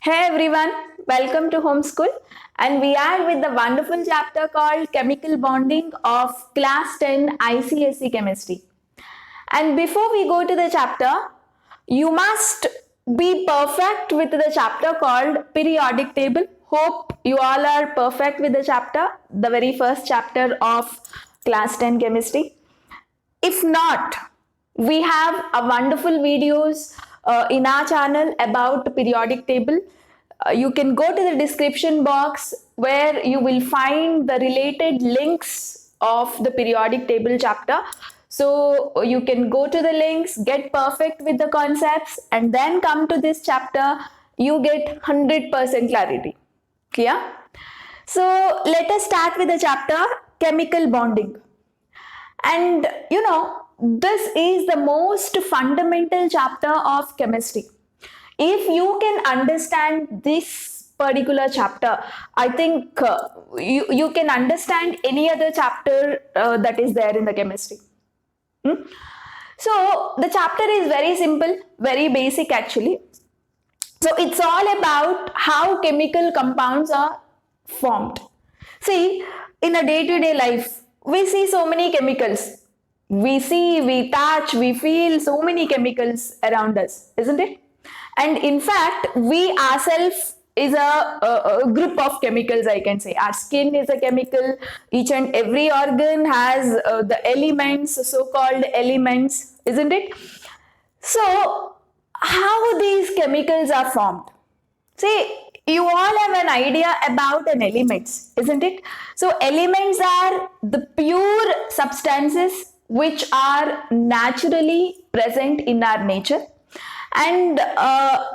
Hey everyone, welcome to Homeschool, and we are with the wonderful chapter called Chemical Bonding of Class 10 ICSE Chemistry. And before we go to the chapter, you must be perfect with the chapter called Periodic Table. Hope you all are perfect with the chapter, the very first chapter of Class 10 Chemistry. If not, we have a wonderful videos in our channel about periodic table. You can go to the description box where you will find the related links of the periodic table chapter. So you can go to the links, get perfect with the concepts, and then come to this chapter. You get 100% clarity. Clear? So let us start with the chapter chemical bonding. And this is the most fundamental chapter of chemistry. If you can understand this particular chapter, I think you can understand any other chapter that is there in the chemistry. So the chapter is very simple, very basic actually. So it's all about how chemical compounds are formed. See, in a day-to-day life, we see so many chemicals. We see, we touch, we feel so many chemicals around us, isn't it? And in fact, we ourselves is a group of chemicals, I can say. Our skin is a chemical. Each and every organ has the elements, so-called elements, isn't it? So, how these chemicals are formed? See, you all have an idea about an elements, isn't it? So elements are the pure substances which are naturally present in our nature, and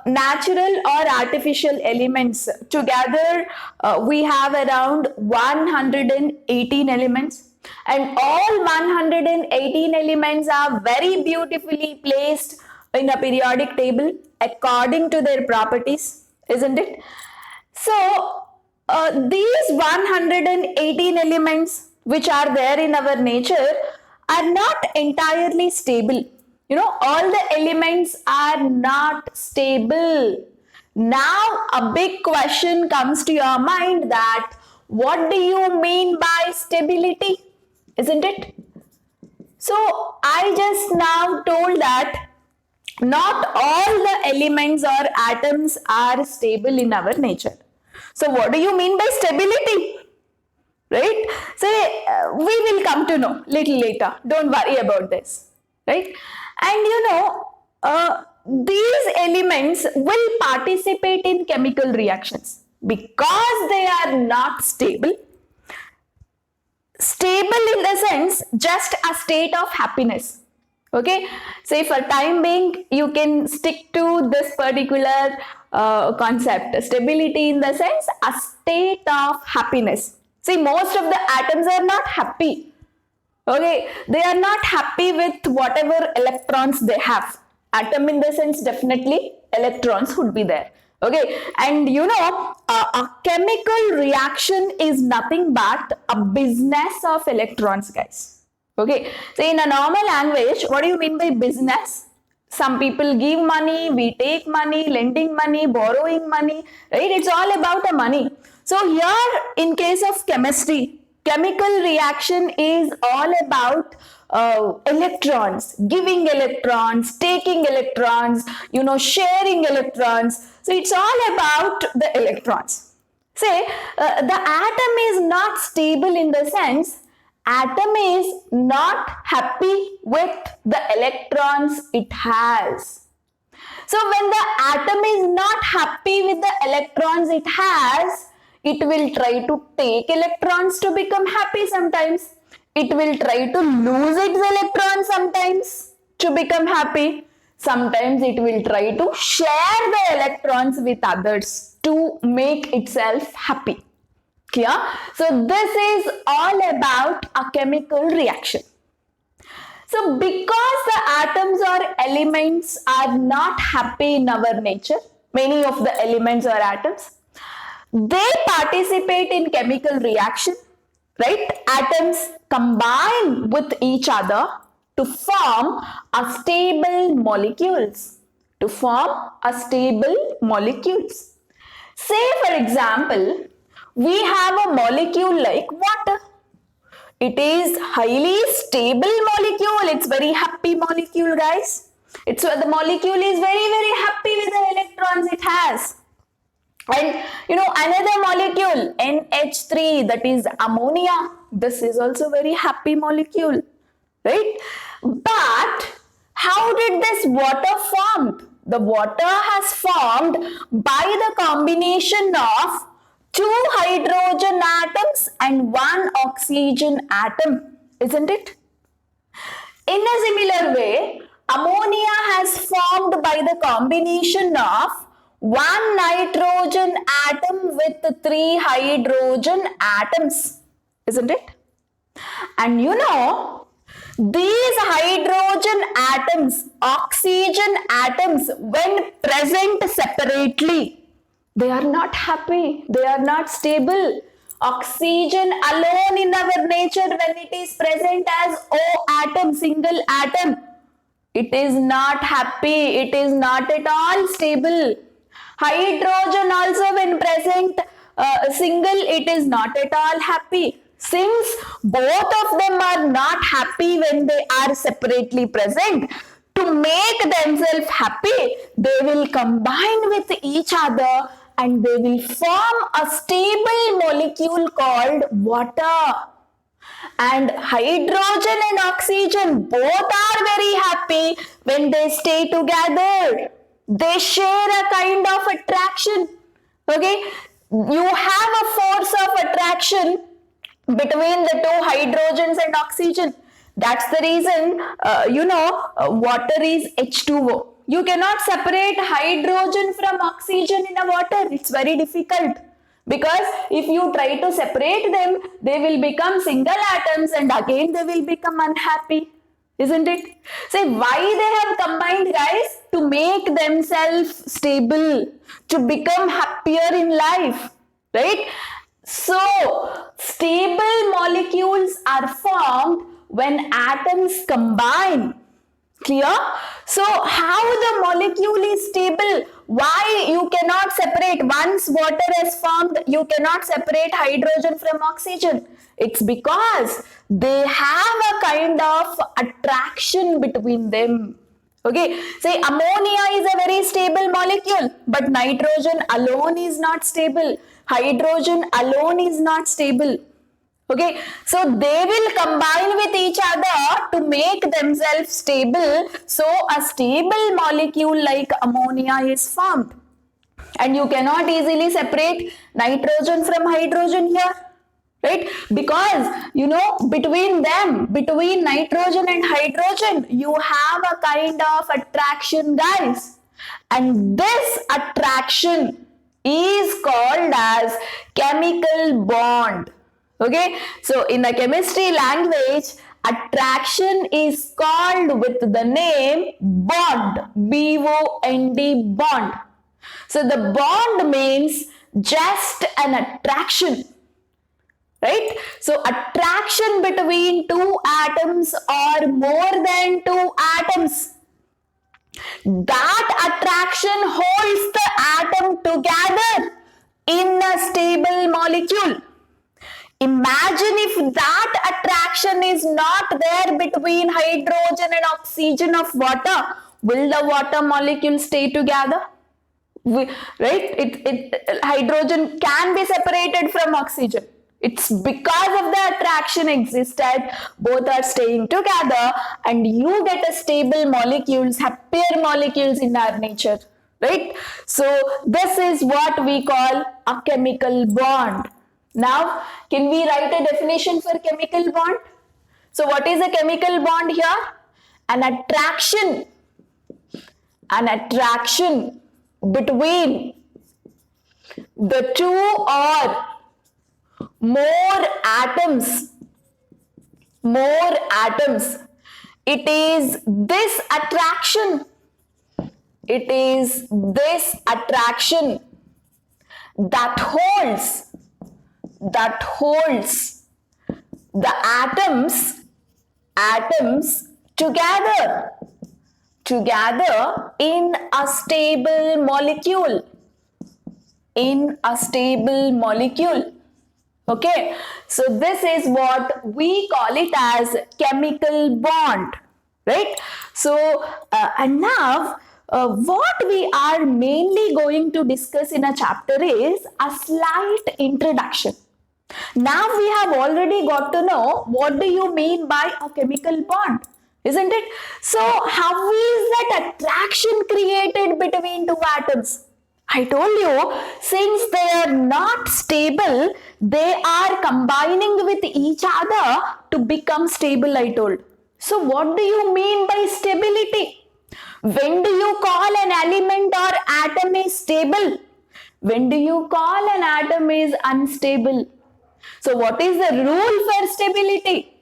natural or artificial elements together we have around 118 elements, and all 118 elements are very beautifully placed in a periodic table according to their properties, isn't it? So these 118 elements which are there in our nature are not entirely stable. All the elements are not stable. Now a big question comes to your mind that what do you mean by stability? Isn't it? So I just now told that not all the elements or atoms are stable in our nature. So what do you mean by stability? Right? So we will come to know little later. Don't worry about this. Right? And these elements will participate in chemical reactions because they are not stable. Stable in the sense just a state of happiness. Okay, say for time being you can stick to this particular concept, stability in the sense a state of happiness. See, most of the atoms are not happy. Okay, they are not happy with whatever electrons they have. Atom in the sense definitely electrons would be there. Okay, and a chemical reaction is nothing but a business of electrons, guys. Okay, so in a normal language, what do you mean by business? Some people give money, we take money, lending money, borrowing money, right? It's all about a money. So here, in case of chemistry, chemical reaction is all about electrons, giving electrons, taking electrons, sharing electrons. So it's all about the electrons. Say, the atom is not stable in the sense atom is not happy with the electrons it has. So when the atom is not happy with the electrons it has, it will try to take electrons to become happy sometimes. It will try to lose its electrons sometimes to become happy. Sometimes it will try to share the electrons with others to make itself happy. Clear? So this is all about a chemical reaction. So because the atoms or elements are not happy in our nature, many of the elements or atoms, they participate in chemical reaction, right? Atoms combine with each other to form a stable molecules. Say for example, we have a molecule like water. It is highly stable molecule. It's very happy molecule, guys. The molecule is very, very happy with the electrons it has. And another molecule, NH3, that is ammonia. This is also very happy molecule, right? But how did this water form? The water has formed by the combination of 2 hydrogen atoms and 1 oxygen atom, isn't it? In a similar way, ammonia has formed by the combination of 1 nitrogen atom with 3 hydrogen atoms, isn't it? And these hydrogen atoms, oxygen atoms, when present separately, they are not happy, they are not stable. Oxygen alone in our nature, when it is present as O atom, single atom, it is not happy, it is not at all stable. Hydrogen also when present single, it is not at all happy. Since both of them are not happy when they are separately present, to make themselves happy, they will combine with each other and they will form a stable molecule called water. And hydrogen and oxygen both are very happy when they stay together. They share a kind of attraction. Okay, you have a force of attraction between the 2 hydrogens and oxygen. That's the reason, water is H2O. You cannot separate hydrogen from oxygen in a water. It's very difficult. Because if you try to separate them, they will become single atoms and again they will become unhappy. Isn't it? So why they have combined, guys? To make themselves stable, to become happier in life, right? So stable molecules are formed when atoms combine. Clear? So how the molecule is stable? Why you cannot separate? Once water is formed, you cannot separate hydrogen from oxygen. It's because they have a kind of attraction between them. Okay, say ammonia is a very stable molecule, but nitrogen alone is not stable. Hydrogen alone is not stable. Okay, so they will combine with each other to make themselves stable. So a stable molecule like ammonia is formed. And you cannot easily separate nitrogen from hydrogen here. Right? Because, between them, between nitrogen and hydrogen, you have a kind of attraction, guys. And this attraction is called as chemical bond. Okay, so in the chemistry language, attraction is called with the name bond, B-O-N-D, bond. So the bond means just an attraction, right? So attraction between 2 atoms or more than 2 atoms. That attraction holds the atom together in a stable molecule. Imagine if that attraction is not there between hydrogen and oxygen of water. Will the water molecule stay together? Right? Hydrogen can be separated from oxygen. It's because of the attraction existed, both are staying together and you get a stable molecules, happier molecules in our nature. Right? So this is what we call a chemical bond. Now, can we write a definition for chemical bond? So what is a chemical bond here? An attraction between the 2 or more atoms. It is this attraction. That holds the atoms together in a stable molecule. in a stable molecule. Okay, so this is what we call it as chemical bond, right? So, and now what we are mainly going to discuss in a chapter is a slight introduction. Now we have already got to know what do you mean by a chemical bond, isn't it? So how is that attraction created between two atoms? I told you, since they are not stable, they are combining with each other to become stable, I told. So what do you mean by stability? When do you call an element or atom is stable? When do you call an atom is unstable? So what is the rule for stability?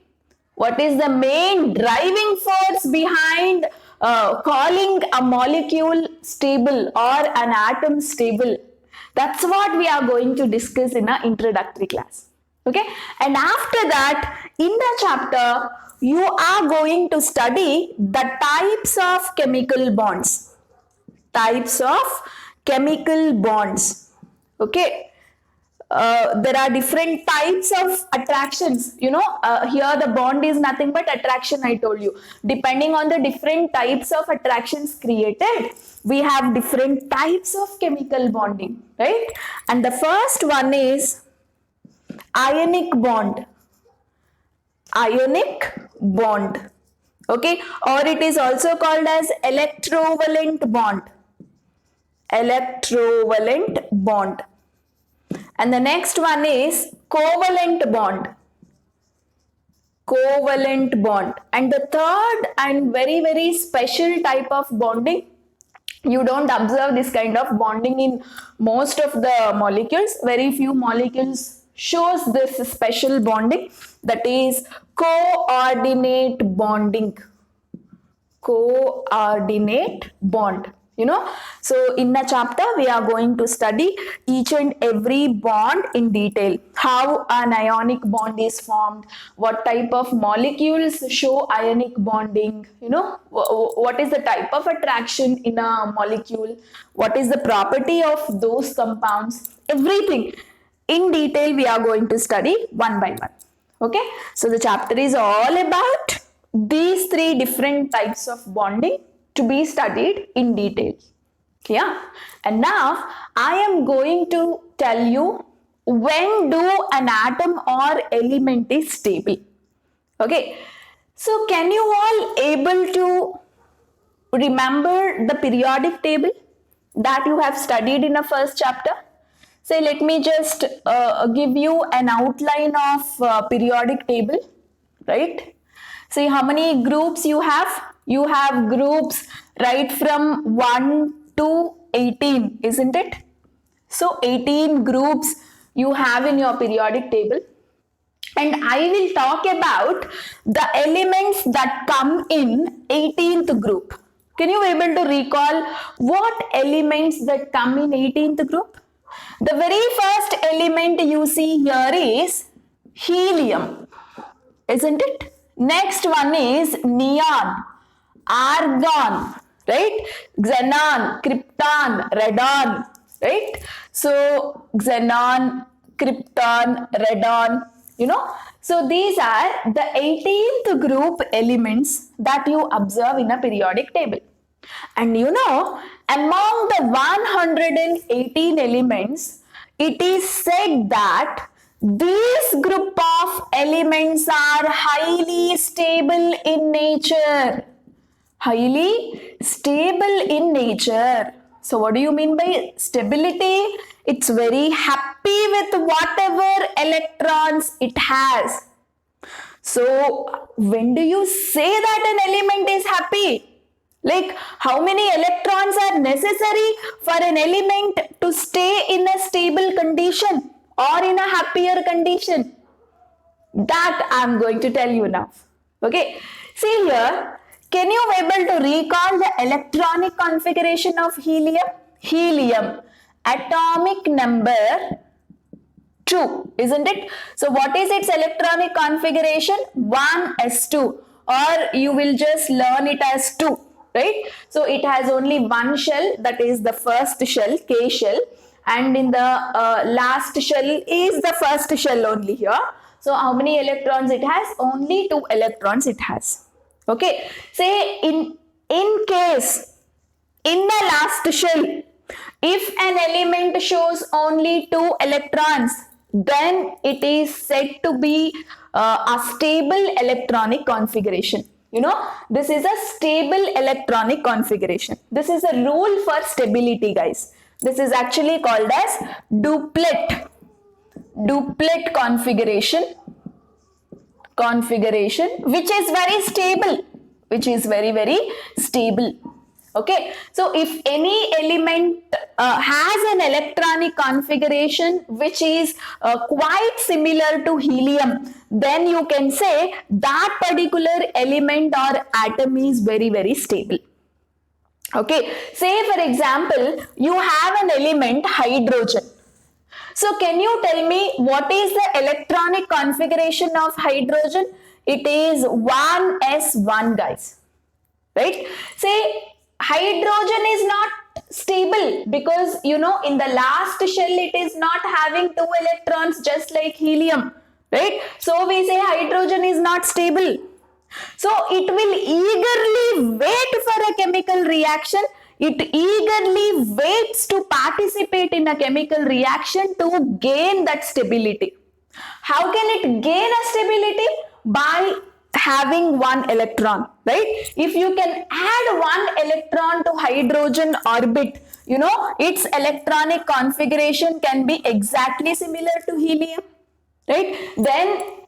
What is the main driving force behind calling a molecule stable or an atom stable? That's what we are going to discuss in our introductory class. Okay, and after that, in the chapter, you are going to study the types of chemical bonds. Types of chemical bonds. Okay. There are different types of attractions, here the bond is nothing but attraction, I told you. Depending on the different types of attractions created, we have different types of chemical bonding, right? And the first one is ionic bond. Ionic bond, okay, or it is also called as electrovalent bond. Electrovalent bond. And the next one is covalent bond. Covalent bond. And the third and very, very special type of bonding, you don't observe this kind of bonding in most of the molecules. Very few molecules shows this special bonding, that is coordinate bonding. Coordinate bond. So in the chapter we are going to study each and every bond in detail. How an ionic bond is formed, what type of molecules show ionic bonding, what is the type of attraction in a molecule, what is the property of those compounds, everything in detail we are going to study one by one. Okay, so the chapter is all about these three different types of bonding to be studied in detail. Yeah, and now I am going to tell you when do an atom or element is stable. Okay, so can you all able to remember the periodic table that you have studied in the first chapter? Say, let me just give you an outline of periodic table, right? See how many groups you have. You have groups right from 1 to 18, isn't it? So 18 groups you have in your periodic table. And I will talk about the elements that come in 18th group. Can you able to recall what elements that come in 18th group? The very first element you see here is helium, isn't it? Next one is neon, argon, right? Xenon, krypton, radon, right? So xenon, krypton, radon, So these are the 18th group elements that you observe in a periodic table. And among the 118 elements, it is said that this group of elements are highly stable in nature. Highly stable in nature. So what do you mean by stability? It's very happy with whatever electrons it has. So when do you say that an element is happy? Like how many electrons are necessary for an element to stay in a stable condition or in a happier condition? That I am going to tell you now. Okay. See here, can you able to recall the electronic configuration of helium? Helium, atomic number 2, isn't it? So what is its electronic configuration? 1s2, or you will just learn it as 2, right? So it has only one shell, that is the first shell, K shell, and in the last shell is the first shell only here. So how many electrons it has? Only 2 electrons it has. Okay, say in case in the last shell, if an element shows only 2 electrons, then it is said to be a stable electronic configuration. You know, this is a stable electronic configuration. This is a rule for stability, guys. This is actually called as duplet configuration, which is very stable, very stable. Okay, so if any element has an electronic configuration which is quite similar to helium, then you can say that particular element or atom is very stable. Okay, say for example, you have an element hydrogen. So can you tell me what is the electronic configuration of hydrogen? It is 1s1, guys. Right? Say hydrogen is not stable because, you know, in the last shell it is not having 2 electrons just like helium. Right? So we say hydrogen is not stable. So it will eagerly wait for a chemical reaction. It eagerly waits to participate in a chemical reaction to gain that stability. How can it gain a stability? By having 1 electron, right? If you can add 1 electron to hydrogen orbit, you know, its electronic configuration can be exactly similar to helium, right? Then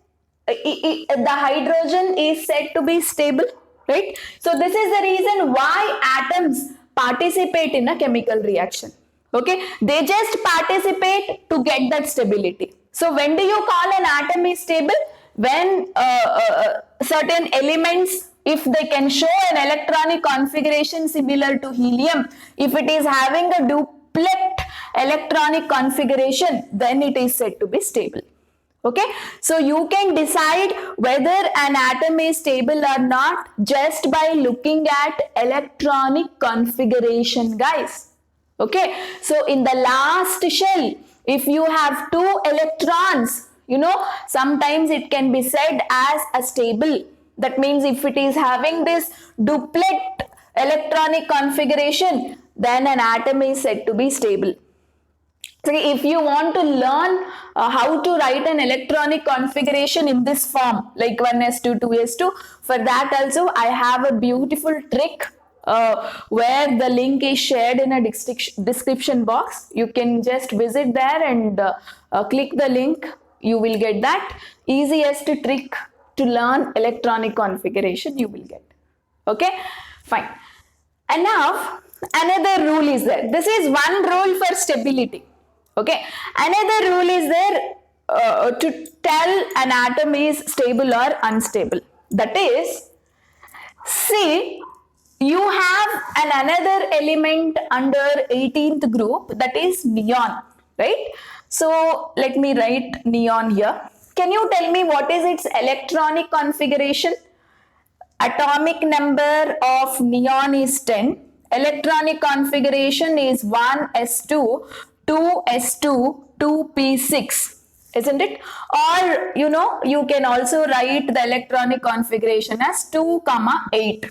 the hydrogen is said to be stable, right? So this is the reason why atoms participate in a chemical reaction. Okay, they just participate to get that stability. So when do you call an atom is stable? When certain elements, if they can show an electronic configuration similar to helium, if it is having a duplet electronic configuration, then it is said to be stable. Okay, so you can decide whether an atom is stable or not just by looking at electronic configuration, guys. Okay, so in the last shell, if you have 2 electrons, you know, sometimes it can be said as a stable. That means if it is having this duplet electronic configuration, then an atom is said to be stable. So if you want to learn how to write an electronic configuration in this form, like 1s2, 2s2, for that also I have a beautiful trick where the link is shared in a description box. You can just visit there and click the link. You will get that easiest trick to learn electronic configuration you will get. Okay, fine. And now another rule is there. This is one rule for stability. Okay, another rule is there to tell an atom is stable or unstable. That is, see, you have another element under 18th group, that is neon, right? So let me write neon here. Can you tell me what is its electronic configuration? Atomic number of neon is 10. Electronic configuration is 1s2, 2s2, 2p6, isn't it? Or, you know, you can also write the electronic configuration as 2, 8,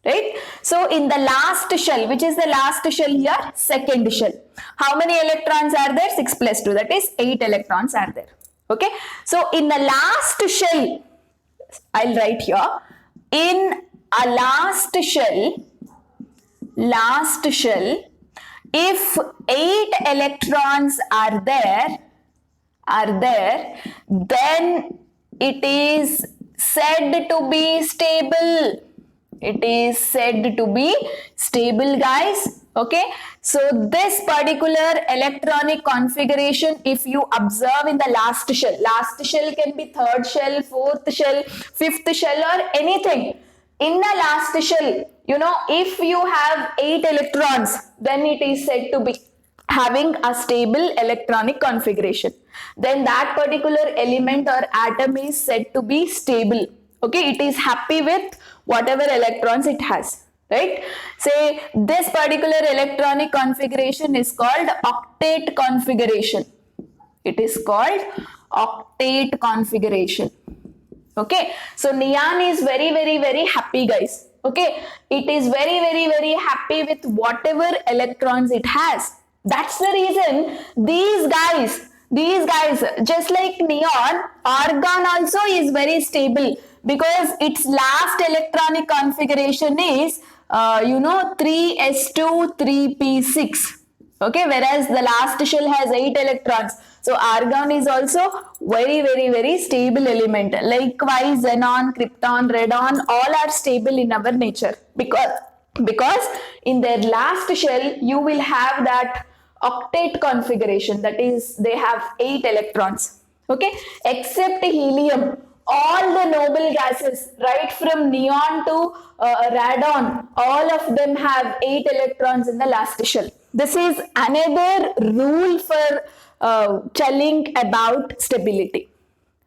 right? So in the last shell, which is the last shell here? Second shell. How many electrons are there? 6 plus 2, that is 8 electrons are there. Okay, so in the last shell, I'll write here, in a last shell, if 8 electrons are there, then it is said to be stable. It is said to be stable, guys. Okay, so this particular electronic configuration, if you observe in the last shell can be third shell, fourth shell, fifth shell, or anything. In the last shell, you know, if you have 8 electrons, then it is said to be having a stable electronic configuration. Then that particular element or atom is said to be stable. Okay, it is happy with whatever electrons it has, right? Say this particular electronic configuration is called octet configuration. It is called octet configuration. Okay, so neon is very happy, guys. Okay, it is very happy with whatever electrons it has. That's the reason these guys, just like neon, argon also is very stable because its last electronic configuration is 3s2 3p6. Okay, whereas the last shell has 8 electrons. So argon is also very stable element. Likewise, xenon, krypton, radon, all are stable in our nature because in their last shell you will have that octet configuration, that is they have 8 electrons. Okay, except helium, all the noble gases right from neon to radon, all of them have 8 electrons in the last shell. This is another rule for telling about stability.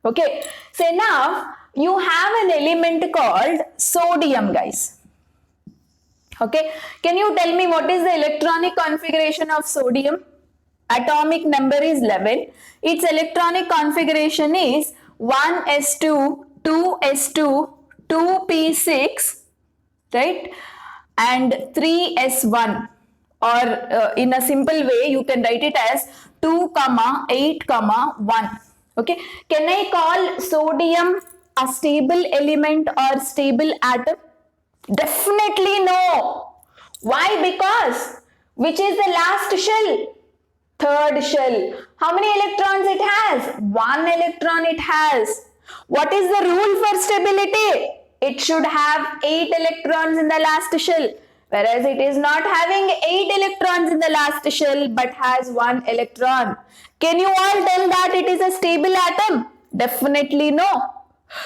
Okay, so now you have an element called sodium, guys. Okay, can you tell me what is the electronic configuration of sodium? Atomic number is 11. Its electronic configuration is 1s2, 2s2, 2p6, right? And 3s1, or in a simple way you can write it as 2, 8, 1. Okay, can I call sodium a stable element or stable atom? Definitely no. Why? Because which is the last shell? Third shell. How many electrons it has? 1 electron it has. What is the rule for stability? It should have 8 electrons in the last shell, whereas it is not having 8 electrons in the last shell but has 1 electron. Can you all tell that it is a stable atom? Definitely no.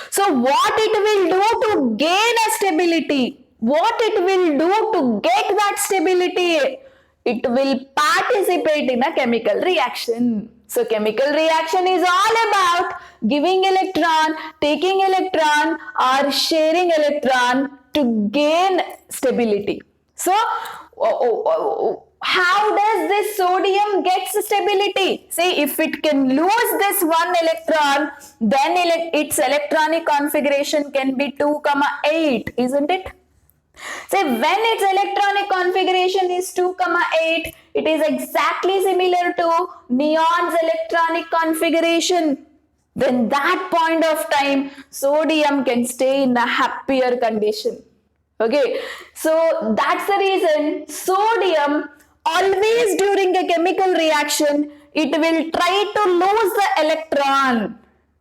So what it will do to gain a stability? What it will do to get that stability? It will participate in a chemical reaction. So chemical reaction is all about giving electron, taking electron, or sharing electron to gain stability. So how does this sodium get stability? See, if it can lose this 1 electron, then its electronic configuration can be 2, 8, isn't it? So when its electronic configuration is 2, 8, it is exactly similar to neon's electronic configuration. Then that point of time, sodium can stay in a happier condition. Okay, so that's the reason sodium always during a chemical reaction, it will try to lose the electron.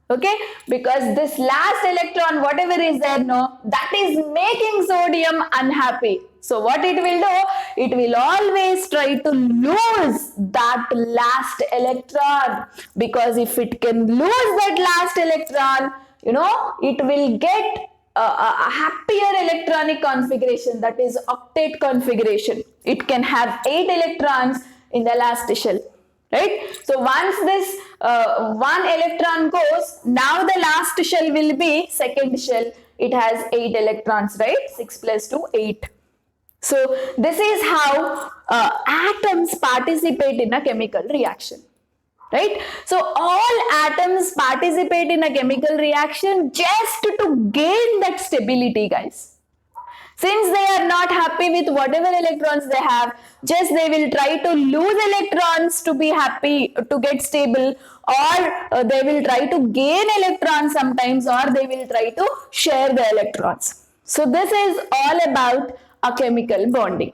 Okay, because this last electron, whatever is there, no, that is making sodium unhappy. So what it will do, it will always try to lose that last electron, because if it can lose that last electron, it will get a happier electronic configuration, that is octet configuration. It can have 8 electrons in the last shell. Right? So once this 1 electron goes, now the last shell will be second shell. It has 8 electrons, right? 6 plus 2, 8. So this is how atoms participate in a chemical reaction. Right? So all atoms participate in a chemical reaction just to gain that stability, guys. Since they are not happy with whatever electrons they have, just they will try to lose electrons to be happy, to get stable, or they will try to gain electrons sometimes, or they will try to share the electrons. So this is all about a chemical bonding.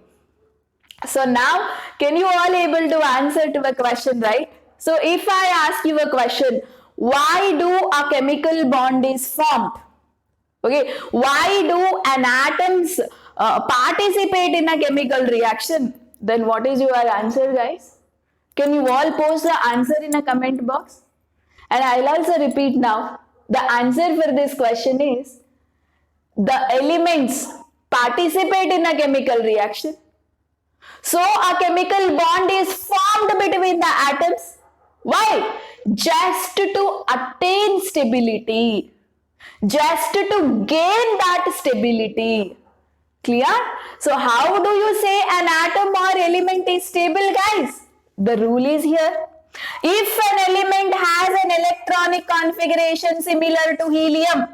So now, can you all able to answer to a question, right? So if I ask you a question, why do a chemical bond is formed? Okay, why do an atoms participate in a chemical reaction? Then what is your answer, guys? Can you all post the answer in a comment box? And I'll also repeat now. The answer for this question is, the elements participate in a chemical reaction. So a chemical bond is formed between the atoms. Why? Just to attain stability. Just to gain that stability. Clear? So how do you say an atom or element is stable, guys? The rule is here. If an element has an electronic configuration similar to helium,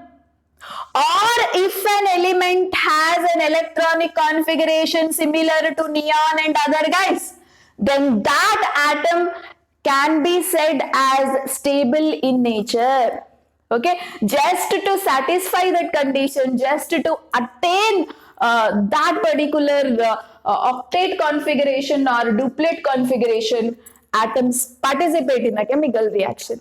or if an element has an electronic configuration similar to neon and other guys, then that atom can be said as stable in nature. Okay, just to satisfy that condition, just to attain that particular octet configuration or duplet configuration, atoms participate in a chemical reaction.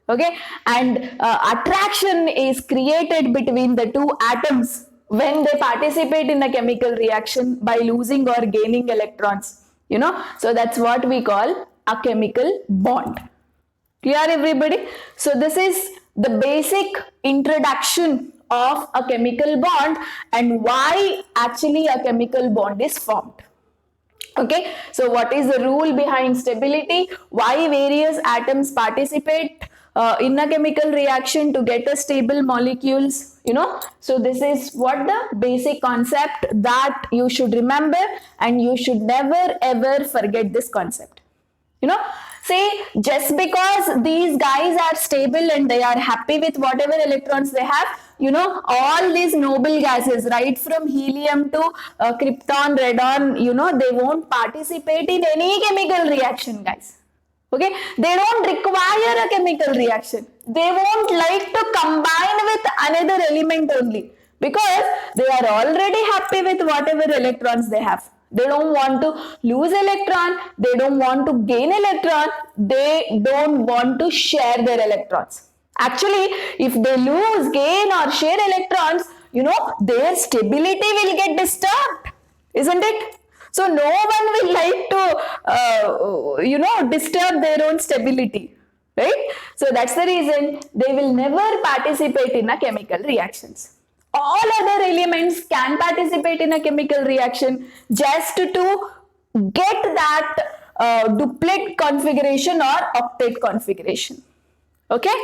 Okay, and attraction is created between the two atoms when they participate in a chemical reaction by losing or gaining electrons, so that's what we call a chemical bond. Clear, everybody? So this is the basic introduction of a chemical bond and why actually a chemical bond is formed. Okay, so what is the rule behind stability? Why various atoms participate in a chemical reaction to get a stable molecules, So this is what the basic concept that you should remember, and you should never ever forget this concept. Say just because these guys are stable and they are happy with whatever electrons they have, all these noble gases, right from helium to krypton, radon, they won't participate in any chemical reaction, guys. Okay, they don't require a chemical reaction. They won't like to combine with another element only, because they are already happy with whatever electrons they have. They don't want to lose electron, they don't want to gain electron, they don't want to share their electrons. Actually, if they lose, gain or share electrons, their stability will get disturbed, isn't it? So no one will like to, disturb their own stability, right? So that's the reason they will never participate in a chemical reactions. All other elements can participate in a chemical reaction just to get that duplet configuration or octet configuration. Okay,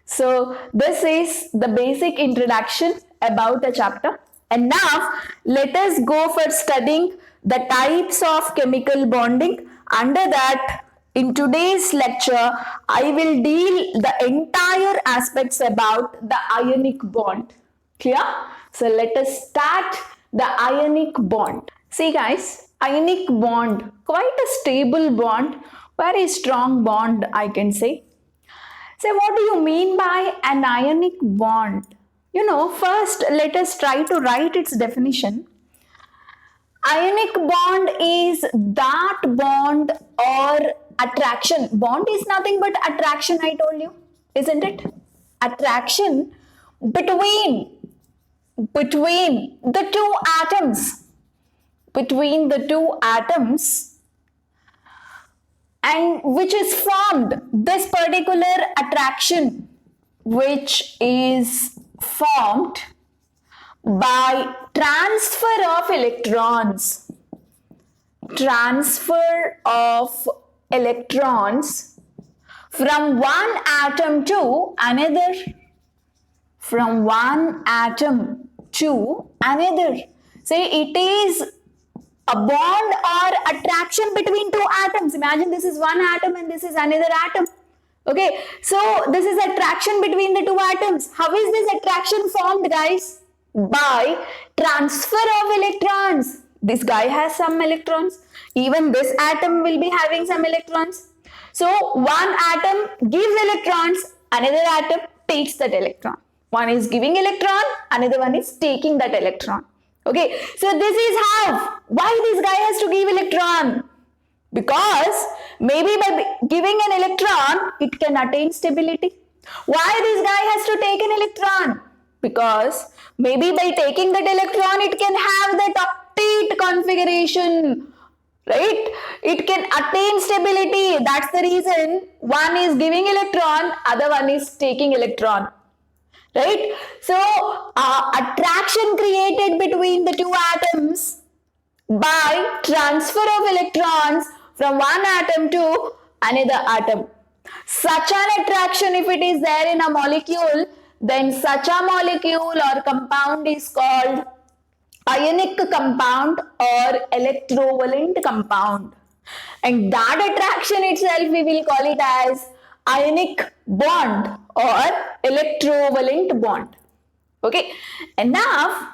so this is the basic introduction about a chapter, and now let us go for studying the types of chemical bonding. Under that, in today's lecture, I will deal the entire aspects about the ionic bond. Clear? So let us start the ionic bond. See guys, ionic bond, quite a stable bond, very strong bond I can say. So what do you mean by an ionic bond? First let us try to write its definition. Ionic bond is that bond or attraction. Bond is nothing but attraction, I told you, isn't it? Attraction between the two atoms, and which is formed, this particular attraction which is formed by transfer of electrons from one atom to another, Say it is a bond or attraction between two atoms. Imagine this is one atom and this is another atom. Okay, so this is attraction between the two atoms. How is this attraction formed, guys? By transfer of electrons. This guy has some electrons. Even this atom will be having some electrons. So one atom gives electrons, another atom takes that electron. One is giving electron, another one is taking that electron. Okay, so this is how. Why this guy has to give electron? Because maybe by giving an electron, it can attain stability. Why this guy has to take an electron? Because maybe by taking that electron, it can have that octet configuration, right? It can attain stability. That's the reason one is giving electron, other one is taking electron, right? So attraction created between the two atoms by transfer of electrons from one atom to another atom. Such an attraction, if it is there in a molecule, then such a molecule or compound is called ionic compound or electrovalent compound, and that attraction itself we will call it as ionic bond or electrovalent bond. Okay, and now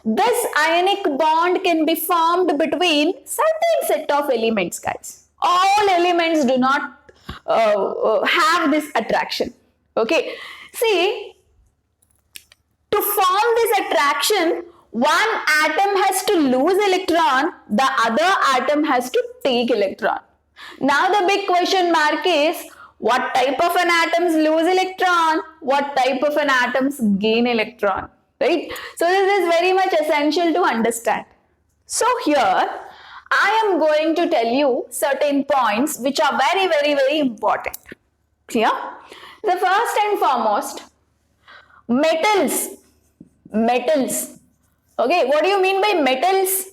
this ionic bond can be formed between certain set of elements, guys. All elements do not have this attraction. Okay, see, to form this attraction, one atom has to lose electron, the other atom has to take electron. Now the big question mark is, what type of an atoms lose electron, what type of an atoms gain electron, right? So this is very much essential to understand. So here I am going to tell you certain points which are very, very, very important. Clear? The first and foremost, metals. Okay, what do you mean by metals?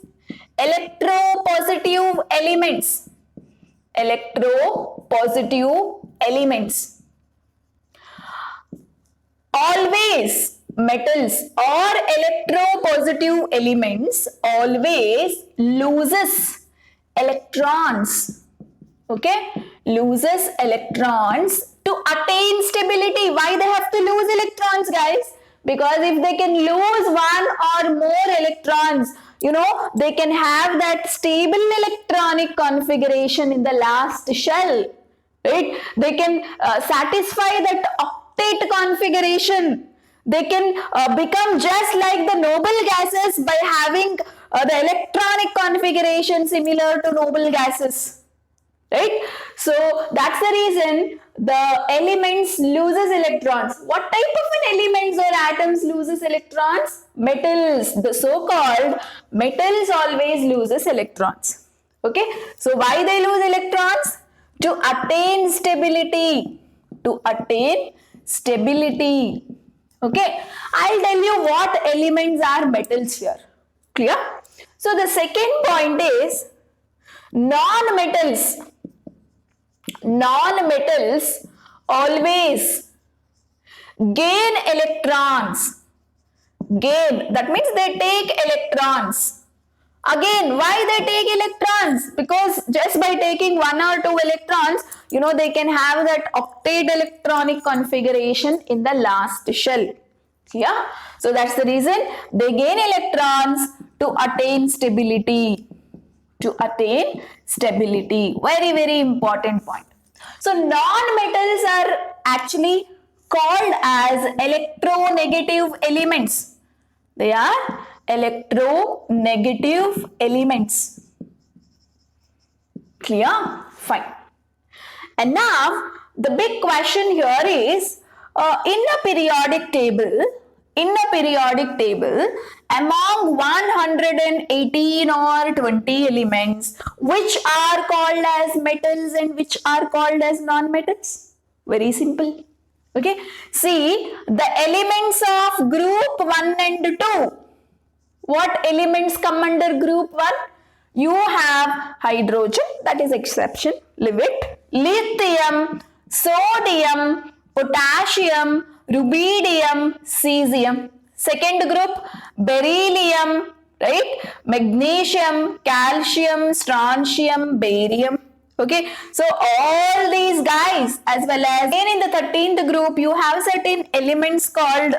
Electropositive elements. Electropositive elements. Always metals or electropositive elements always loses electrons. Okay, loses electrons to attain stability. Why they have to lose electrons, guys? Because if they can lose one or more electrons, they can have that stable electronic configuration in the last shell, right? They can satisfy that octet configuration. They can become just like the noble gases by having the electronic configuration similar to noble gases, right? So that's the reason the elements loses electrons. What type of an elements or atoms loses electrons? Metals. The so-called metals always loses electrons. Okay, so why they lose electrons? To attain stability. To attain stability. Okay, I'll tell you what elements are metals here. Clear? So the second point is non-metals. Non-metals always gain electrons. Gain, that means they take electrons. Again, why they take electrons? Because just by taking one or two electrons, they can have that octet electronic configuration in the last shell. Yeah, so that's the reason they gain electrons to attain stability. To attain stability. Very, very important point. So non-metals are actually called as electronegative elements. They are electronegative elements. Clear? Fine. And now the big question here is, in a periodic table, among 118 or 20 elements, which are called as metals and which are called as non-metals? Very simple. Okay, see the elements of group 1 and 2. What elements come under group 1? You have hydrogen, that is exception, leave it. Lithium, sodium, potassium, rubidium, cesium. Second group, beryllium, right? Magnesium, calcium, strontium, barium. Okay, so all these guys, as well as again in the 13th group, you have certain elements called,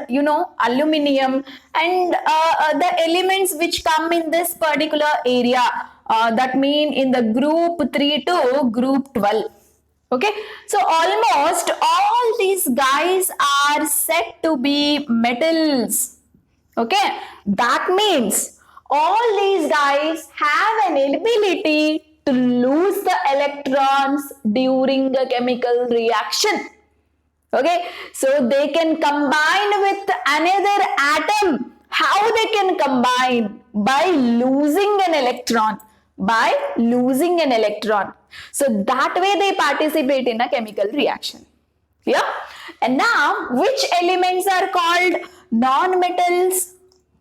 aluminium, and the elements which come in this particular area, that mean in the group 3 to group 12. Okay, so almost all these guys are said to be metals. Okay, that means all these guys have an ability to lose the electrons during a chemical reaction. Okay, so they can combine with another atom. How they can combine? By losing an electron. By losing an electron. So that way they participate in a chemical reaction. Clear? And now, which elements are called non-metals?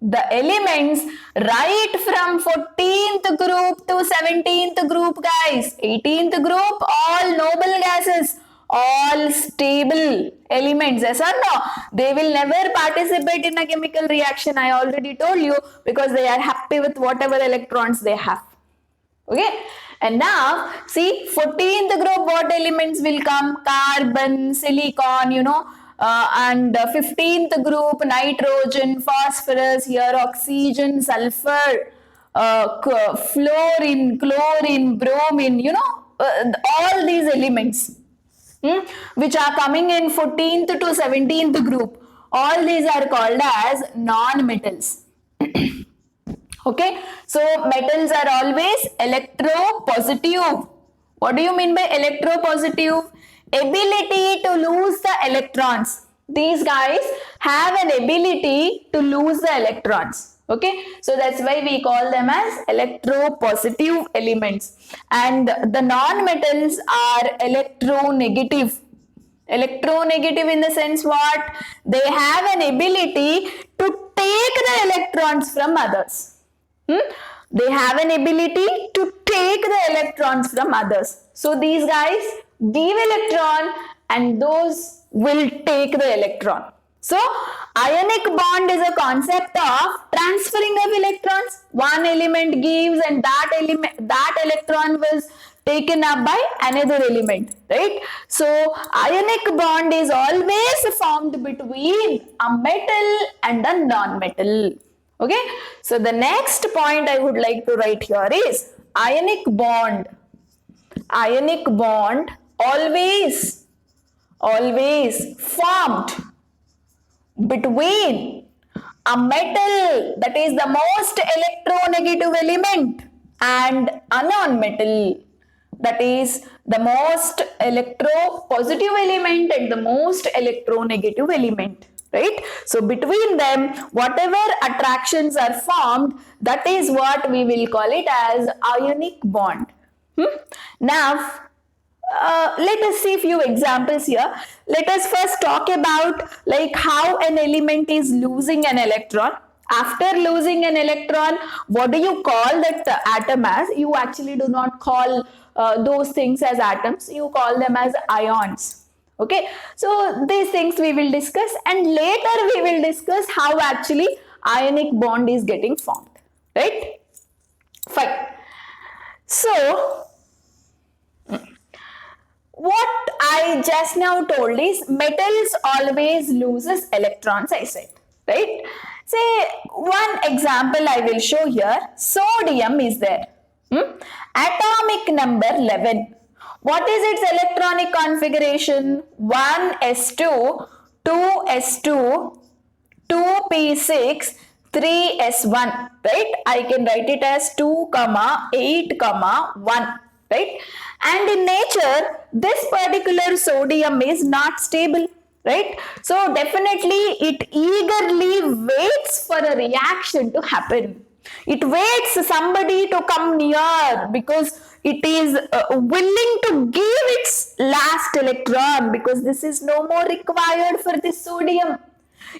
The elements right from 14th group to 17th group, guys. 18th group, all noble gases. all stable elements, yes or no? They will never participate in a chemical reaction, I already told you, because they are happy with whatever electrons they have. Okay, and now see 14th group, what elements will come? Carbon, silicon, and 15th group, nitrogen, phosphorus, here oxygen, sulfur, fluorine, chlorine, bromine, all these elements which are coming in 14th to 17th group, all these are called as non-metals. Okay, so metals are always electropositive. What do you mean by electropositive? Ability to lose the electrons. These guys have an ability to lose the electrons. Okay, so that's why we call them as electropositive elements. And the non-metals are electronegative. Electronegative in the sense what? They have an ability to take the electrons from others. They have an ability to take the electrons from others. So these guys give electron and those will take the electron. So ionic bond is a concept of transferring of electrons. One element gives and that electron was taken up by another element, right? So ionic bond is always formed between a metal and a non-metal. Okay, so the next point I would like to write here is ionic bond. Ionic bond always formed between a metal, that is the most electronegative element, and a non-metal, that is the most electropositive element and the most electronegative element. Right? So between them, whatever attractions are formed, that is what we will call it as ionic bond. Now, let us see a few examples here. Let us first talk about like how an element is losing an electron. After losing an electron, what do you call that atom as? You actually do not call those things as atoms. You call them as ions. Okay, so these things we will discuss, and later we will discuss how actually ionic bond is getting formed, right? Fine. So what I just now told is metals always loses electrons, I said, right? Say one example I will show here. Sodium is there. Atomic number 11. What is its electronic configuration? 1s2, 2s2, 2p6, 3s1, right? I can write it as 2, 8, 1, right? And in nature, this particular sodium is not stable, right? So definitely it eagerly waits for a reaction to happen. It waits somebody to come near because it is willing to give its last electron, because this is no more required for this sodium.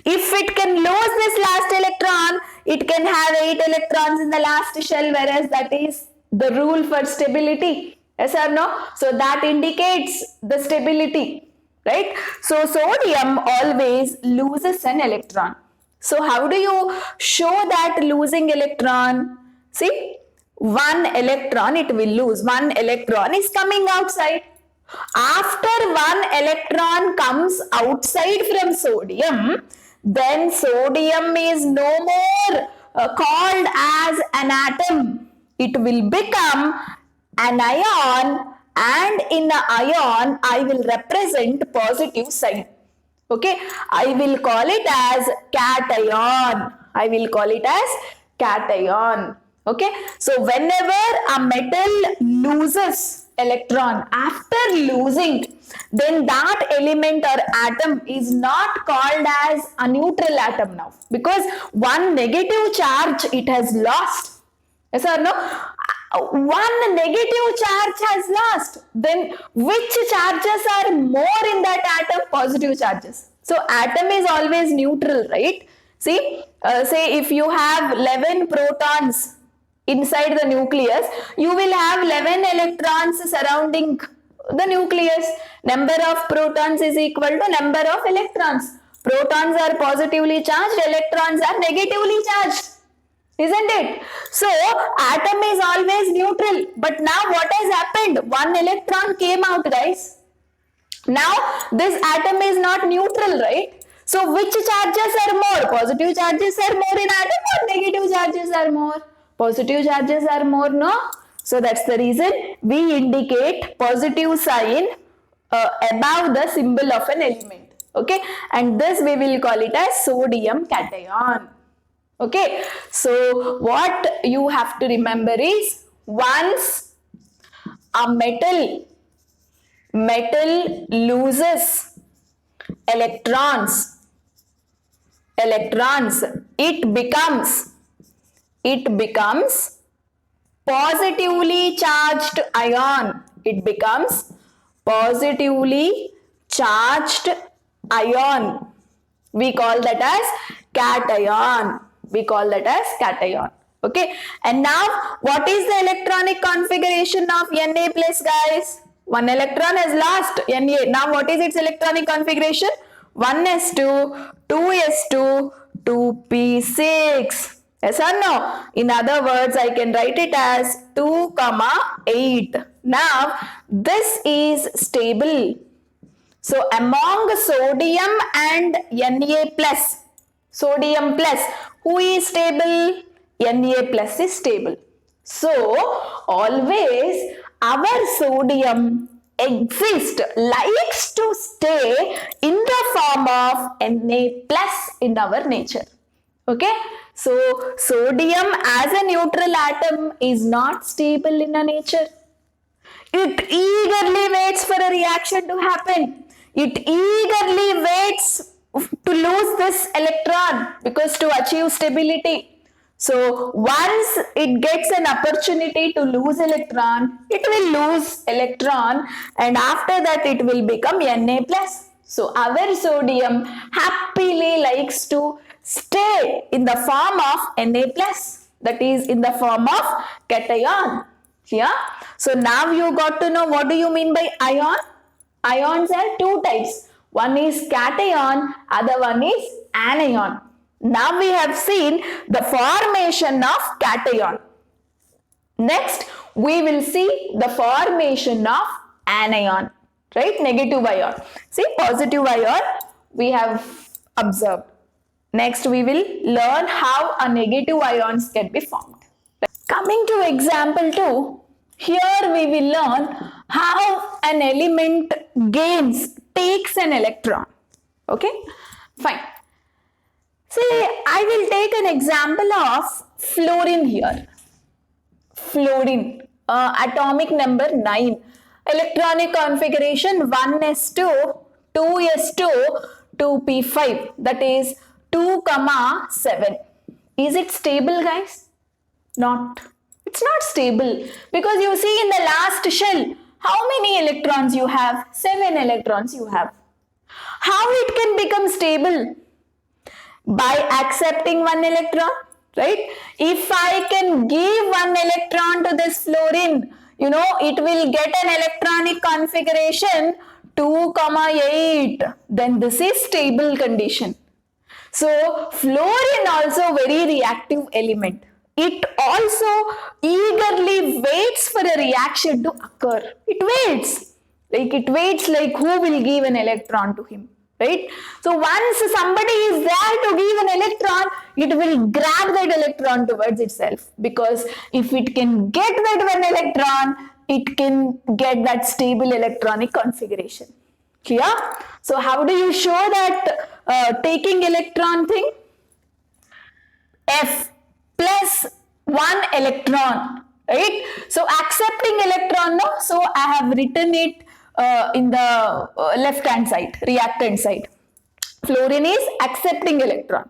If it can lose this last electron, it can have 8 electrons in the last shell, whereas that is the rule for stability. Yes or no? So that indicates the stability, right? So sodium always loses an electron. So how do you show that losing electron? See, one electron it will lose. One electron is coming outside. After one electron comes outside from sodium, then sodium is no more called as an atom. It will become an ion, and in the ion I will represent positive sign. Okay, I will call it as cation. I will call it as cation. Okay, so whenever a metal loses electron, after losing, then that element or atom is not called as a neutral atom now, because one negative charge it has lost. Yes or no? One negative charge has lost. Then which charges are more in that atom? Positive charges. So atom is always neutral, right? See, say if you have 11 protons inside the nucleus, you will have 11 electrons surrounding the nucleus. Number of protons is equal to number of electrons. Protons are positively charged, electrons are negatively charged. Isn't it? So, atom is always neutral. But now what has happened? One electron came out, guys. Now, this atom is not neutral, right? So, which charges are more? Positive charges are more in atom or negative charges are more? Positive charges are more, no? So, that's the reason we indicate positive sign above the symbol of an element. Okay, and this we will call it as sodium cation. Okay, so what you have to remember is once a metal loses electrons, it becomes positively charged ion. It becomes positively charged ion. We call that as cation. Okay, and now what is the electronic configuration of Na plus, guys? One electron is lost, Na. Now what is its electronic configuration? 1s2, 2s2, 2p6. Yes or no? In other words, I can write it as 2, 8. Now this is stable. So among sodium and Na plus, sodium plus, who is stable? Na plus is stable. So always our sodium likes to stay in the form of Na plus in our nature. Okay, so sodium as a neutral atom is not stable in a nature. It eagerly waits for a reaction to happen. It eagerly waits to lose this electron because to achieve stability. So once it gets an opportunity to lose electron, it will lose electron and after that it will become Na plus. So our sodium happily likes to stay in the form of Na plus, that is in the form of cation. Yeah. So now you got to know what do you mean by ion. Ions are two types. One is cation, other one is anion. Now we have seen the formation of cation. Next, we will see the formation of anion, right? Negative ion. See, positive ion we have observed. Next, we will learn how a negative ions can be formed. Coming to example 2, here we will learn how an element takes an electron. Okay, fine. See, I will take an example of fluorine here. Fluorine, atomic number 9. Electronic configuration 1s2, 2s2, 2p5. That is 2, 7. Is it stable, guys? Not. It's not stable because you see in the last shell, how many electrons you have? 7 electrons you have. How it can become stable? By accepting one electron, right? If I can give one electron to this fluorine, you know, it will get an electronic configuration 2, 8. Then this is stable condition. So fluorine also very reactive element. It also eagerly waits for a reaction to occur. It waits like who will give an electron to him, right? So once somebody is there to give an electron, it will grab that electron towards itself, because if it can get that one electron, it can get that stable electronic configuration. Clear? So how do you show that taking electron thing? F plus 1 electron, right? So accepting electron, no? So I have written it in the left hand side, reactant side. Fluorine is accepting electron.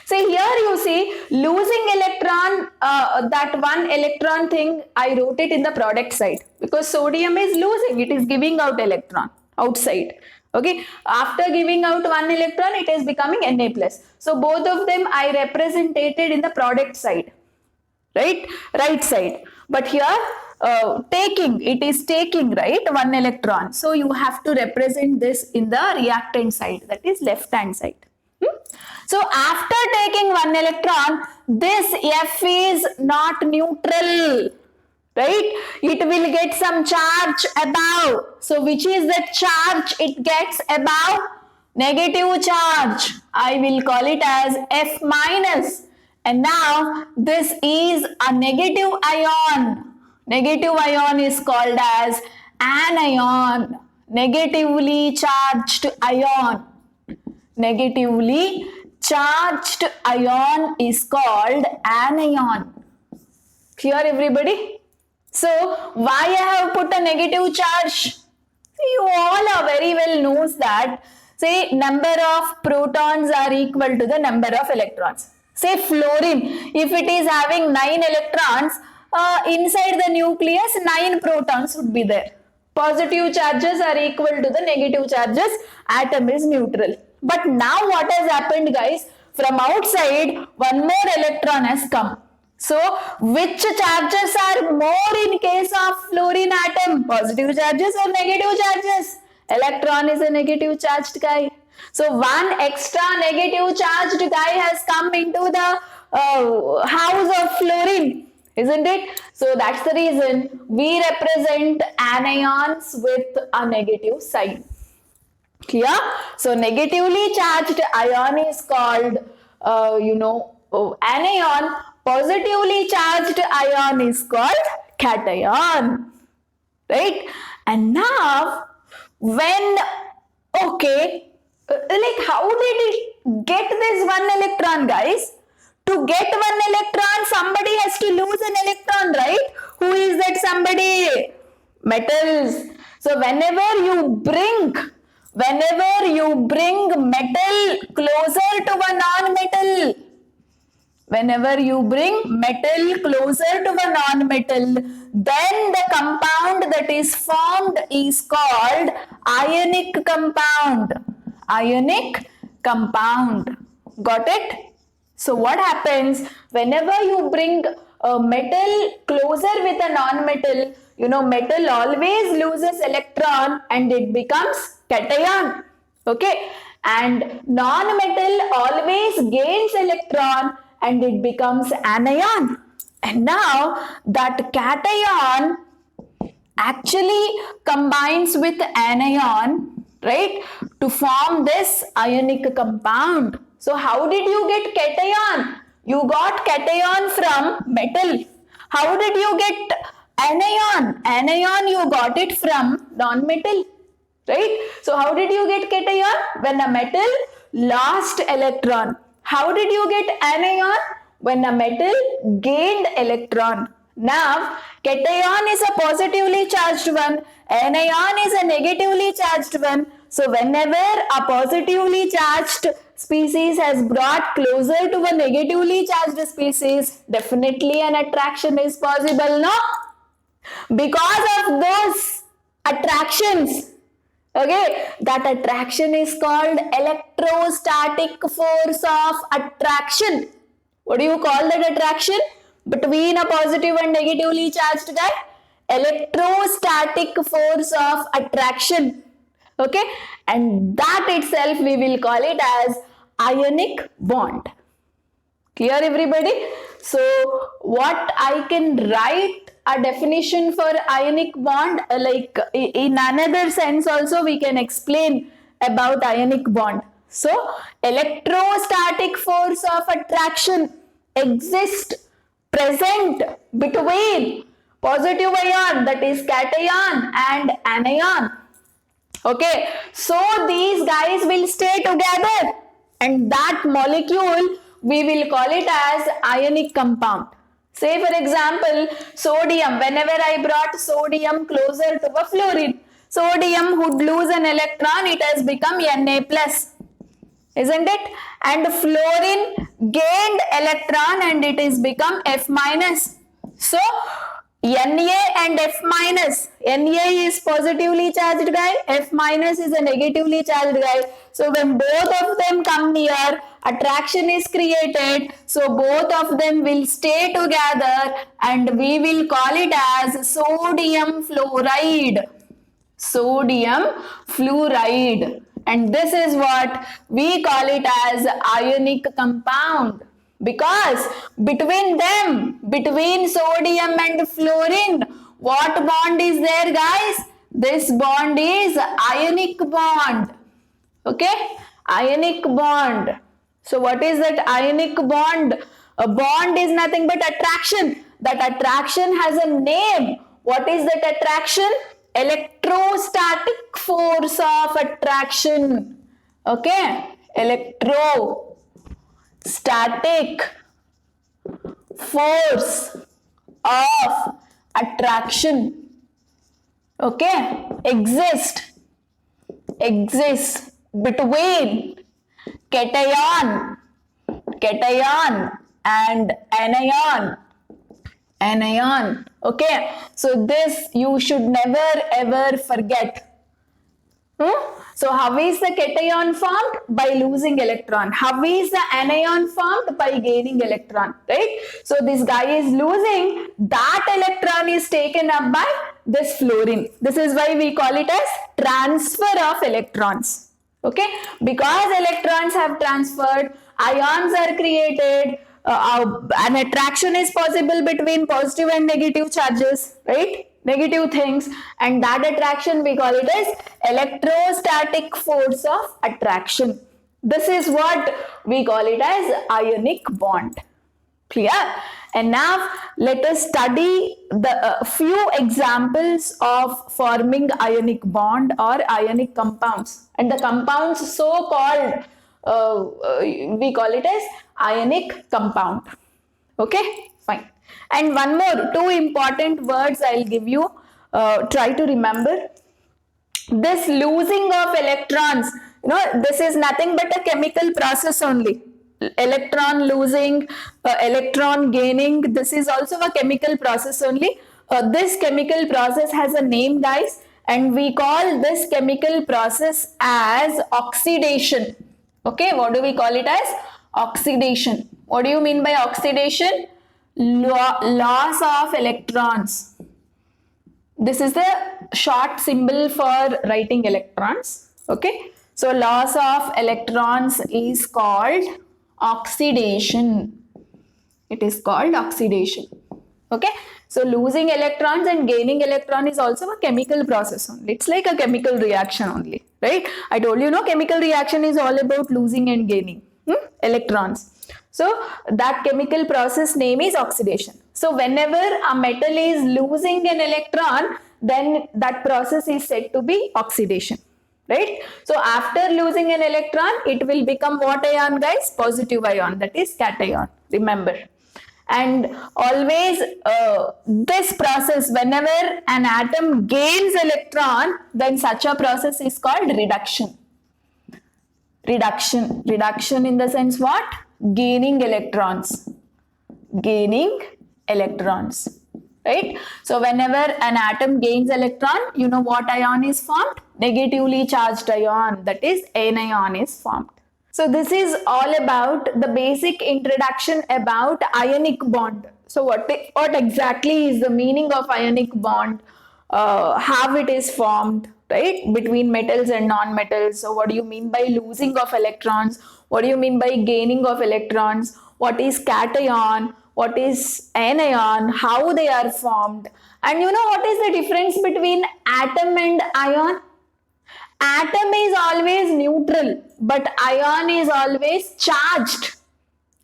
So here you see losing electron, that 1 electron thing, I wrote it in the product side because sodium is losing, it is giving out electron outside. Okay, after giving out 1 electron, it is becoming Na plus. So both of them I represented in the product side, right side. but here it is taking, right, one electron. So you have to represent this in the reactant side, that is left hand side. So after taking one electron, this F is not neutral, right? It will get some charge above. So which is the charge it gets above? Negative charge. I will call it as F minus. And now this is a negative ion. Negative ion is called as anion. Negatively charged ion. Negatively charged ion is called anion. Clear, everybody? So why I have put a negative charge? You all are very well knows that, say, number of protons are equal to the number of electrons. Say fluorine, if it is having 9 electrons, inside the nucleus 9 protons would be there. Positive charges are equal to the negative charges, atom is neutral. But now what has happened, guys? From outside, one more electron has come. So, which charges are more in case of fluorine atom? Positive charges or negative charges? Electron is a negative charged guy. So, one extra negative charged guy has come into the house of fluorine, isn't it? So, that's the reason we represent anions with a negative sign. Clear? So, negatively charged ion is called, anion. Positively charged ion is called cation. Right? And now, when, okay, like how did it get this one electron, guys? To get one electron, somebody has to lose an electron, right? Who is that somebody? Metals. So whenever you bring metal closer to a non-metal, whenever you bring metal closer to a non-metal, then the compound that is formed is called ionic compound. Ionic compound. Got it? So what happens whenever you bring a metal closer with a non-metal? Metal always loses electron and it becomes cation. Okay? And non-metal always gains electron and it becomes anion. And now that cation actually combines with anion, right, to form this ionic compound. So how did you get cation? You got cation from metal. How did you get anion? Anion you got it from non-metal, right? So how did you get cation? When a metal lost electron. How did you get anion? When a metal gained electron. Now, cation is a positively charged one, anion is a negatively charged one. So, whenever a positively charged species has brought closer to a negatively charged species, definitely an attraction is possible, no? Because of those attractions, okay, that attraction is called electrostatic force of attraction. What do you call that attraction? Between a positive and negatively charged guy? Electrostatic force of attraction. Okay, and that itself we will call it as ionic bond. Clear, everybody? So what I can write a definition for ionic bond, like in another sense also we can explain about ionic bond. So electrostatic force of attraction exists present between positive ion, that is cation, and anion. Okay, so these guys will stay together and that molecule we will call it as ionic compound. Say for example, sodium, whenever I brought sodium closer to a fluorine, sodium would lose an electron, it has become Na+, isn't it? And fluorine gained electron and it is become F-. So, Na and F minus. Na is positively charged guy, F minus is a negatively charged guy. So when both of them come near, attraction is created. So both of them will stay together and we will call it as sodium fluoride. Sodium fluoride. And this is what we call it as ionic compound. Because between them, between sodium and fluorine, what bond is there guys? This bond is ionic bond. Okay? Ionic bond. So what is that ionic bond? A bond is nothing but attraction. That attraction has a name. What is that attraction? Electrostatic force of attraction. Okay? Electrostatic force of attraction. Okay? Exists between cation and anion. Okay, so this you should never ever forget. So how is the cation formed? By losing electron. How is the anion formed? By gaining electron, right? So this guy is losing, that electron is taken up by this fluorine. This is why we call it as transfer of electrons. Okay, because electrons have transferred, ions are created, an attraction is possible between positive and negative charges, right? Negative things, and that attraction we call it as electrostatic force of attraction. This is what we call it as ionic bond. Clear? And now let us study the few examples of forming ionic bond or ionic compounds. And the compounds so called, we call it as ionic compound. Okay, fine. And one more, two important words I'll give you. Try to remember. This losing of electrons, this is nothing but a chemical process only. Electron losing, electron gaining, this is also a chemical process only. This chemical process has a name, guys, and we call this chemical process as oxidation. Okay, what do we call it as? Oxidation. What do you mean by oxidation? Loss of electrons. This is the short symbol for writing electrons. Okay, so loss of electrons is called oxidation. It is called oxidation. Okay, so losing electrons and gaining electron is also a chemical process only. It's like a chemical reaction only, right? I told you, chemical reaction is all about losing and gaining electrons. So that chemical process name is oxidation. So whenever a metal is losing an electron, then that process is said to be oxidation, right? So after losing an electron, it will become what ion, guys? Positive ion, that is cation. Remember. And always this process, whenever an atom gains electron, then such a process is called reduction. Reduction in the sense what? Gaining electrons. Gaining electrons, right? So whenever an atom gains electron, you know what ion is formed? Negatively charged ion, that is anion is formed. So this is all about the basic introduction about ionic bond. So what exactly is the meaning of ionic bond? How it is formed, right? Between metals and non-metals. So what do you mean by losing of electrons? What do you mean by gaining of electrons? What is cation? What is anion? How they are formed? And you know what is the difference between atom and ion? Atom is always neutral, but ion is always charged.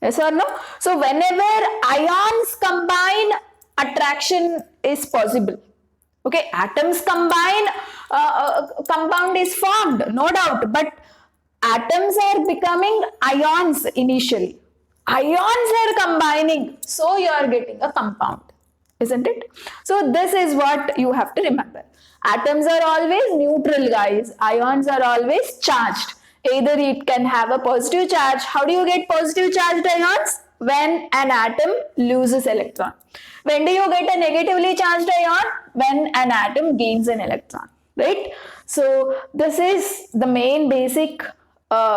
Yes or no? So whenever ions combine, attraction is possible. Okay, atoms combine, compound is formed, no doubt, but atoms are becoming ions initially. Ions are combining, so you are getting a compound, isn't it? So this is what you have to remember. Atoms are always neutral, guys. Ions are always charged. Either it can have a positive charge. How do you get positive charged ions? when an atom loses electron. When do you get a negatively charged ion? When an atom gains an electron, right? So this is the main basic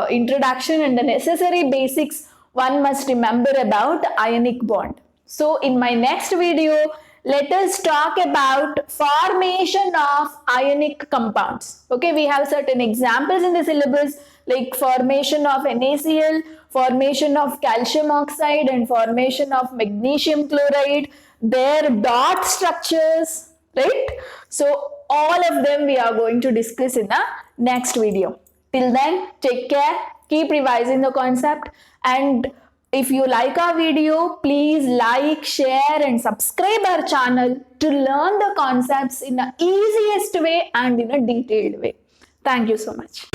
introduction and the necessary basics one must remember about ionic bond. So in my next video, let us talk about formation of ionic compounds. Okay, we have certain examples in the syllabus like formation of NaCl, formation of calcium oxide and formation of magnesium chloride, their dot structures, right? So all of them we are going to discuss in the next video. Till then, take care, keep revising the concept, and if you like our video, please like, share and subscribe our channel to learn the concepts in the easiest way and in a detailed way. Thank you so much.